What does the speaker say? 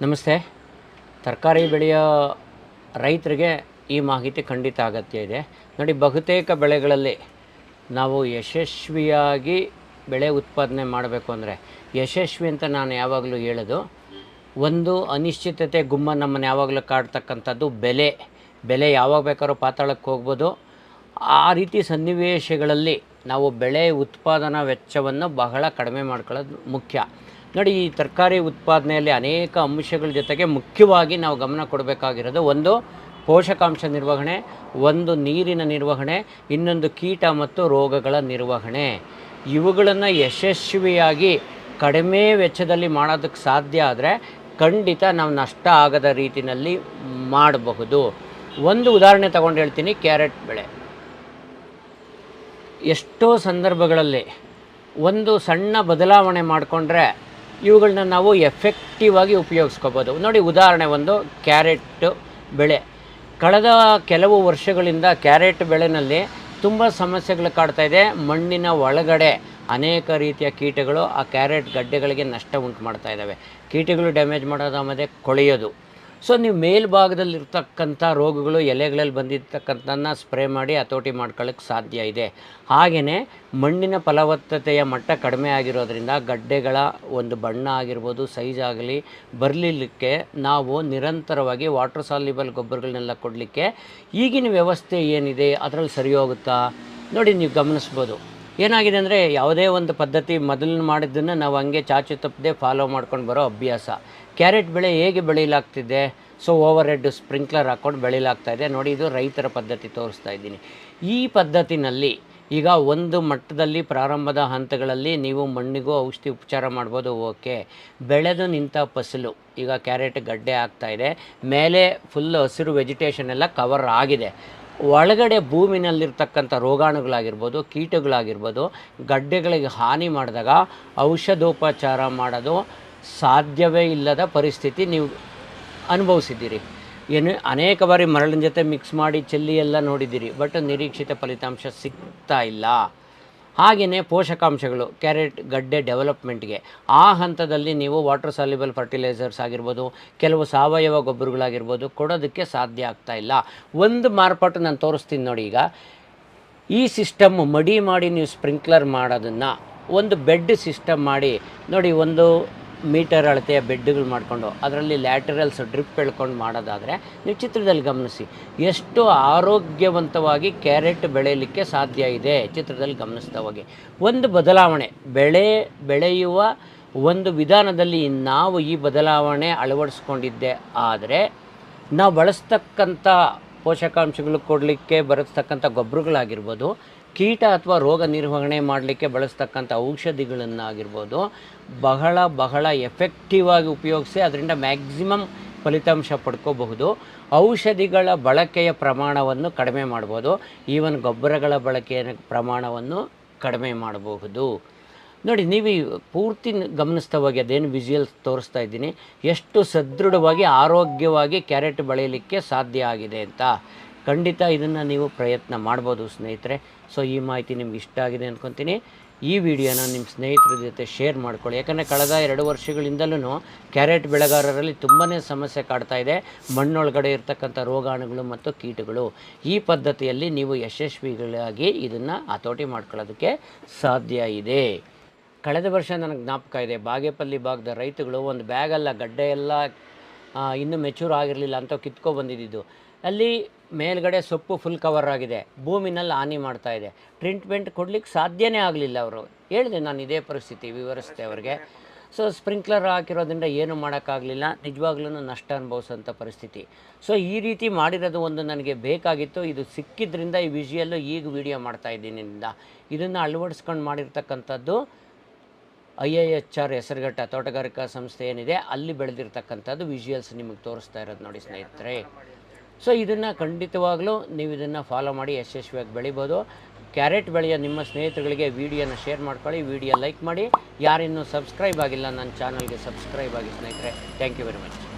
ನಮಸ್ತೆ. ತರಕಾರಿ ಬೆಳೆಯೋ ರೈತರಿಗೆ ಈ ಮಾಹಿತಿ ಖಂಡಿತ ಅಗತ್ಯ ಇದೆ. ನೋಡಿ, ಬಹುತೇಕ ಬೆಳೆಗಳಲ್ಲಿ ನಾವು ಯಶಸ್ವಿಯಾಗಿ ಬೆಳೆ ಉತ್ಪಾದನೆ ಮಾಡಬೇಕು ಅಂದರೆ, ಯಶಸ್ವಿ ಅಂತ ನಾನು ಯಾವಾಗಲೂ ಹೇಳೋದು, ಒಂದು ಅನಿಶ್ಚಿತತೆ ಗುಮ್ಮ ನಮ್ಮನ್ನು ಯಾವಾಗಲೂ ಕಾಡ್ತಕ್ಕಂಥದ್ದು ಬೆಲೆ ಯಾವಾಗ ಬೇಕಾದ್ರೂ ಪಾತಾಳಕ್ಕೆ ಹೋಗ್ಬೋದು. ಆ ರೀತಿ ಸನ್ನಿವೇಶಗಳಲ್ಲಿ ನಾವು ಬೆಳೆ ಉತ್ಪಾದನಾ ವೆಚ್ಚವನ್ನು ಬಹಳ ಕಡಿಮೆ ಮಾಡ್ಕೊಳ್ಳೋದು ಮುಖ್ಯ. ನೋಡಿ, ಈ ತರಕಾರಿ ಉತ್ಪಾದನೆಯಲ್ಲಿ ಅನೇಕ ಅಂಶಗಳ ಜೊತೆಗೆ ಮುಖ್ಯವಾಗಿ ನಾವು ಗಮನ ಕೊಡಬೇಕಾಗಿರೋದು, ಒಂದು ಪೋಷಕಾಂಶ ನಿರ್ವಹಣೆ, ಒಂದು ನೀರಿನ ನಿರ್ವಹಣೆ, ಇನ್ನೊಂದು ಕೀಟ ಮತ್ತು ರೋಗಗಳ ನಿರ್ವಹಣೆ. ಇವುಗಳನ್ನು ಯಶಸ್ವಿಯಾಗಿ ಕಡಿಮೆ ವೆಚ್ಚದಲ್ಲಿ ಮಾಡೋದಕ್ಕೆ ಸಾಧ್ಯ ಆದರೆ ಖಂಡಿತ ನಾವು ನಷ್ಟ ಆಗದ ರೀತಿಯಲ್ಲಿ ಮಾಡಬಹುದು. ಒಂದು ಉದಾಹರಣೆ ತಗೊಂಡು ಹೇಳ್ತೀನಿ. ಕ್ಯಾರೆಟ್ ಬೆಳೆ ಎಷ್ಟೋ ಸಂದರ್ಭಗಳಲ್ಲಿ ಒಂದು ಸಣ್ಣ ಬದಲಾವಣೆ ಮಾಡಿಕೊಂಡ್ರೆ ಇವುಗಳನ್ನ ನಾವು ಎಫೆಕ್ಟಿವ್ ಆಗಿ ಉಪಯೋಗಿಸ್ಕೋಬೋದು. ನೋಡಿ, ಉದಾಹರಣೆ ಒಂದು ಕ್ಯಾರೆಟ್ ಬೆಳೆ. ಕಳೆದ ಕೆಲವು ವರ್ಷಗಳಿಂದ ಕ್ಯಾರೆಟ್ ಬೆಳೆನಲ್ಲಿ ತುಂಬ ಸಮಸ್ಯೆಗಳು ಕಾಡ್ತಾ ಇದೆ. ಮಣ್ಣಿನ ಒಳಗಡೆ ಅನೇಕ ರೀತಿಯ ಕೀಟಗಳು ಆ ಕ್ಯಾರೆಟ್ ಗಡ್ಡೆಗಳಿಗೆ ನಷ್ಟ ಉಂಟು ಮಾಡ್ತಾ ಇದ್ದಾವೆ. ಕೀಟಗಳು ಡ್ಯಾಮೇಜ್ ಮಾಡೋದು, ಆಮೇಲೆ ಕೊಳೆಯೋದು. ಸೊ ನೀವು ಮೇಲ್ಭಾಗದಲ್ಲಿರ್ತಕ್ಕಂಥ ರೋಗಗಳು ಎಲೆಗಳಲ್ಲಿ ಬಂದಿರ್ತಕ್ಕಂಥದ್ದನ್ನು ಸ್ಪ್ರೇ ಮಾಡಿ ಹತೋಟಿ ಮಾಡ್ಕೊಳ್ಳೋಕ್ಕೆ ಸಾಧ್ಯ ಇದೆ. ಹಾಗೆಯೇ ಮಣ್ಣಿನ ಫಲವತ್ತತೆಯ ಮಟ್ಟ ಕಡಿಮೆ ಆಗಿರೋದ್ರಿಂದ ಗಡ್ಡೆಗಳ ಒಂದು ಬಣ್ಣ ಆಗಿರ್ಬೋದು, ಸೈಜ್ ಆಗಲಿ ಬರಲಿಕ್ಕೆ ನಾವು ನಿರಂತರವಾಗಿ ವಾಟರ್ ಸಾಲ್ಯುಬಲ್ ಗೊಬ್ಬರಗಳನ್ನೆಲ್ಲ ಕೊಡಲಿಕ್ಕೆ ಈಗಿನ ವ್ಯವಸ್ಥೆ ಏನಿದೆ ಅದರಲ್ಲಿ ಸರಿ ಹೋಗುತ್ತಾ? ನೋಡಿ, ನೀವು ಗಮನಿಸ್ಬೋದು. ಏನಾಗಿದೆ ಅಂದರೆ, ಯಾವುದೇ ಒಂದು ಪದ್ಧತಿ ಮೊದಲು ಮಾಡಿದ್ದನ್ನು ನಾವು ಹಂಗೆ ಚಾಚು ತಪ್ಪದೆ ಫಾಲೋ ಮಾಡ್ಕೊಂಡು ಬರೋ ಅಭ್ಯಾಸ. ಕ್ಯಾರೆಟ್ ಬೆಳೆ ಹೇಗೆ ಬೆಳೀಲಾಗ್ತಿದೆ? ಸೊ ಓವರ್ ಹೆಡ್ ಸ್ಪ್ರಿಂಕ್ಲರ್ ಹಾಕ್ಕೊಂಡು ಬೆಳೀಲಾಗ್ತಾಯಿದೆ. ನೋಡಿ, ಇದು ರೈತರ ಪದ್ಧತಿ ತೋರಿಸ್ತಾ ಇದ್ದೀನಿ. ಈ ಪದ್ಧತಿನಲ್ಲಿ ಈಗ ಒಂದು ಮಟ್ಟದಲ್ಲಿ ಪ್ರಾರಂಭದ ಹಂತಗಳಲ್ಲಿ ನೀವು ಮಣ್ಣಿಗೂ ಔಷಧಿ ಉಪಚಾರ ಮಾಡ್ಬೋದು. ಓಕೆ, ಬೆಳೆದು ನಿಂತ ಫಸಲು ಈಗ ಕ್ಯಾರೆಟ್ ಗಡ್ಡೆ ಆಗ್ತಾಯಿದೆ, ಮೇಲೆ ಫುಲ್ ಹಸಿರು ವೆಜಿಟೇಷನ್ ಎಲ್ಲ ಕವರ್ ಆಗಿದೆ. ಒಳಗಡೆ ಭೂಮಿನಲ್ಲಿರ್ತಕ್ಕಂಥ ರೋಗಾಣುಗಳಾಗಿರ್ಬೋದು, ಕೀಟಗಳಾಗಿರ್ಬೋದು, ಗಡ್ಡೆಗಳಿಗೆ ಹಾನಿ ಮಾಡಿದಾಗ ಔಷಧೋಪಚಾರ ಮಾಡೋದು ಸಾಧ್ಯವೇ ಇಲ್ಲದ ಪರಿಸ್ಥಿತಿ ನೀವು ಅನುಭವಿಸಿದ್ದೀರಿ. ಅನೇಕ ಬಾರಿ ಮರಳಿನ ಜೊತೆ ಮಿಕ್ಸ್ ಮಾಡಿ ಚೆಲ್ಲಿ ಎಲ್ಲ ನೋಡಿದ್ದೀರಿ, ಬಟ್ ನಿರೀಕ್ಷಿತ ಫಲಿತಾಂಶ ಸಿಗ್ತಾ ಇಲ್ಲ. ಹಾಗೆಯೇ ಪೋಷಕಾಂಶಗಳು ಕ್ಯಾರೆಟ್ ಗಡ್ಡೆ ಡೆವಲಪ್ಮೆಂಟ್ಗೆ ಆ ಹಂತದಲ್ಲಿ ನೀವು ವಾಟರ್ ಸಾಲ್ಯುಬಲ್ ಫರ್ಟಿಲೈಸರ್ಸ್ ಆಗಿರ್ಬೋದು, ಕೆಲವು ಸಾವಯವ ಗೊಬ್ಬರಗಳಾಗಿರ್ಬೋದು ಕೊಡೋದಕ್ಕೆ ಸಾಧ್ಯ ಆಗ್ತಾ ಇಲ್ಲ. ಒಂದು ಮಾರ್ಪಾಟು ನಾನು ತೋರಿಸ್ತೀನಿ ನೋಡಿ. ಈಗ ಈ ಸಿಸ್ಟಮ್ ಮಡಿ ಮಾಡಿ ನೀವು ಸ್ಪ್ರಿಂಕ್ಲರ್ ಮಾಡೋದನ್ನು ಒಂದು ಬೆಡ್ ಸಿಸ್ಟಮ್ ಮಾಡಿ ನೋಡಿ, 1 ಮೀಟರ್ ಅಳತೆಯ ಬೆಡ್ಗಳು ಮಾಡಿಕೊಂಡು ಅದರಲ್ಲಿ ಲ್ಯಾಟರಲ್ಸ್ ಡ್ರಿಪ್ ಎಳ್ಕೊಂಡು ಮಾಡೋದಾದರೆ ನೀವು ಚಿತ್ರದಲ್ಲಿ ಗಮನಿಸಿ ಎಷ್ಟು ಆರೋಗ್ಯವಂತವಾಗಿ ಕ್ಯಾರೆಟ್ ಬೆಳೆಯಲಿಕ್ಕೆ ಸಾಧ್ಯ ಇದೆ. ಚಿತ್ರದಲ್ಲಿ ಗಮನಿಸ್ತಾ ಹೋಗಿ ಒಂದು ಬದಲಾವಣೆ ಬೆಳೆಯುವ ಒಂದು ವಿಧಾನದಲ್ಲಿ ನಾವು ಈ ಬದಲಾವಣೆ ಅಳವಡಿಸ್ಕೊಂಡಿದ್ದೆ ಆದರೆ ನಾವು ಬಳಸ್ತಕ್ಕಂಥ ಪೋಷಕಾಂಶಗಳು ಕೊಡಲಿಕ್ಕೆ ಬರತಕ್ಕಂಥ ಗೊಬ್ಬರಗಳಾಗಿರ್ಬೋದು, ಕೀಟ ಅಥವಾ ರೋಗ ನಿರ್ವಹಣೆ ಮಾಡಲಿಕ್ಕೆ ಬಳಸ್ತಕ್ಕಂಥ ಔಷಧಿಗಳನ್ನಾಗಿರ್ಬೋದು ಬಹಳ ಎಫೆಕ್ಟಿವ್ ಆಗಿ ಉಪಯೋಗಿಸಿ ಅದರಿಂದ ಮ್ಯಾಕ್ಸಿಮಮ್ ಫಲಿತಾಂಶ ಪಡ್ಕೋಬಹುದು. ಔಷಧಿಗಳ ಬಳಕೆಯ ಪ್ರಮಾಣವನ್ನು ಕಡಿಮೆ ಮಾಡ್ಬೋದು, ಈವನ್ ಗೊಬ್ಬರಗಳ ಬಳಕೆಯ ಪ್ರಮಾಣವನ್ನು ಕಡಿಮೆ ಮಾಡಬಹುದು. ನೋಡಿ, ನೀವು ಪೂರ್ತಿ ಗಮನಿಸ್ತಾ ಹೋಗಿ, ಅದೇನು ವಿಜುವಲ್ಸ್ ತೋರಿಸ್ತಾ ಇದ್ದೀನಿ, ಎಷ್ಟು ಸದೃಢವಾಗಿ ಆರೋಗ್ಯವಾಗಿ ಕ್ಯಾರೆಟ್ ಬೆಳೆಯಲಿಕ್ಕೆ ಸಾಧ್ಯ ಆಗಿದೆ ಅಂತ. ಖಂಡಿತ ಇದನ್ನು ನೀವು ಪ್ರಯತ್ನ ಮಾಡ್ಬೋದು ಸ್ನೇಹಿತರೆ. ಸೊ ಈ ಮಾಹಿತಿ ನಿಮ್ಗೆ ಇಷ್ಟ ಆಗಿದೆ ಅಂದ್ಕೊತೀನಿ. ಈ ವಿಡಿಯೋನ ನಿಮ್ಮ ಸ್ನೇಹಿತರ ಜೊತೆ ಶೇರ್ ಮಾಡ್ಕೊಳ್ಳಿ. ಯಾಕಂದರೆ ಕಳೆದ 2 ವರ್ಷಗಳಿಂದಲೂ ಕ್ಯಾರೆಟ್ ಬೆಳೆಗಾರರಲ್ಲಿ ತುಂಬಾ ಸಮಸ್ಯೆ ಕಾಡ್ತಾ ಇದೆ, ಮಣ್ಣೊಳಗಡೆ ಇರ್ತಕ್ಕಂಥ ರೋಗಾಣುಗಳು ಮತ್ತು ಕೀಟಗಳು. ಈ ಪದ್ಧತಿಯಲ್ಲಿ ನೀವು ಯಶಸ್ವಿಗಳಾಗಿ ಇದನ್ನು ಹತೋಟಿ ಮಾಡ್ಕೊಳ್ಳೋದಕ್ಕೆ ಸಾಧ್ಯ ಇದೆ. ಕಳೆದ ವರ್ಷ ನನಗೆ ಜ್ಞಾಪಕ ಇದೆ, ಬಾಗೇಪಲ್ಲಿ ಭಾಗದ ರೈತಗಳು ಒಂದು ಬ್ಯಾಗಲ್ಲ ಗಡ್ಡೆ ಎಲ್ಲ ಇನ್ನೂ ಮೆಚೂರ್ ಆಗಿರಲಿಲ್ಲ ಅಂತ ಕಿತ್ಕೊಬಂದಿದ್ದು. ಅಲ್ಲಿ ಮೇಲ್ಗಡೆ ಸೊಪ್ಪು ಫುಲ್ ಕವರ್ ಆಗಿದೆ, ಭೂಮಿನಲ್ಲಿ ಹಾನಿ ಮಾಡ್ತಾ ಇದೆ, ಟ್ರೀಟ್ಮೆಂಟ್ ಕೊಡಲಿಕ್ಕೆ ಸಾಧ್ಯನೇ ಆಗಲಿಲ್ಲ. ಅವರು ಹೇಳಿದೆ, ನಾನು ಇದೇ ಪರಿಸ್ಥಿತಿ ವಿವರಿಸಿದೆ ಅವ್ರಿಗೆ. ಸೊ ಸ್ಪ್ರಿಂಕ್ಲರ್ ಹಾಕಿರೋದ್ರಿಂದ ಏನು ಮಾಡೋಕ್ಕಾಗಲಿಲ್ಲ, ನಿಜವಾಗ್ಲೂ ನಷ್ಟ ಅನುಭವಿಸೋಂಥ ಪರಿಸ್ಥಿತಿ. ಸೊ ಈ ರೀತಿ ಮಾಡಿರೋದು ಒಂದು ನನಗೆ ಬೇಕಾಗಿತ್ತು. ಇದು ಸಿಕ್ಕಿದ್ರಿಂದ ಈ ವಿಷುವಲ್ಲು ಈಗ ವಿಡಿಯೋ ಮಾಡ್ತಾಯಿದ್ದೀನಿ. ಇದನ್ನು ಅಳವಡಿಸ್ಕೊಂಡು ಮಾಡಿರ್ತಕ್ಕಂಥದ್ದು IIHR ಹೆಸರುಘಟ್ಟ ತೋಟಗಾರಿಕಾ ಸಂಸ್ಥೆ ಏನಿದೆ ಅಲ್ಲಿ ಬೆಳೆದಿರ್ತಕ್ಕಂಥದ್ದು ವಿಜುವಲ್ಸ್ ನಿಮಗೆ ತೋರಿಸ್ತಾ ಇರೋದು ನೋಡಿ ಸ್ನೇಹಿತರೆ. ಸೊ ಇದನ್ನು ಖಂಡಿತವಾಗ್ಲೂ ನೀವು ಇದನ್ನು ಫಾಲೋ ಮಾಡಿ ಯಶಸ್ವಿಯಾಗಿ ಬೆಳಿಬೋದು. ಕ್ಯಾರೆಟ್ ಬೆಳೆಯ ನಿಮ್ಮ ಸ್ನೇಹಿತರುಗಳಿಗೆ ವಿಡಿಯೋನ ಶೇರ್ ಮಾಡ್ಕೊಳ್ಳಿ, ವಿಡಿಯೋ ಲೈಕ್ ಮಾಡಿ. ಯಾರಿನ್ನೂ ಸಬ್ಸ್ಕ್ರೈಬ್ ಆಗಿಲ್ಲ ನನ್ನ ಚಾನಲ್ಗೆ ಸಬ್ಸ್ಕ್ರೈಬ್ ಆಗಿ ಸ್ನೇಹಿತರೆ. Thank you very much.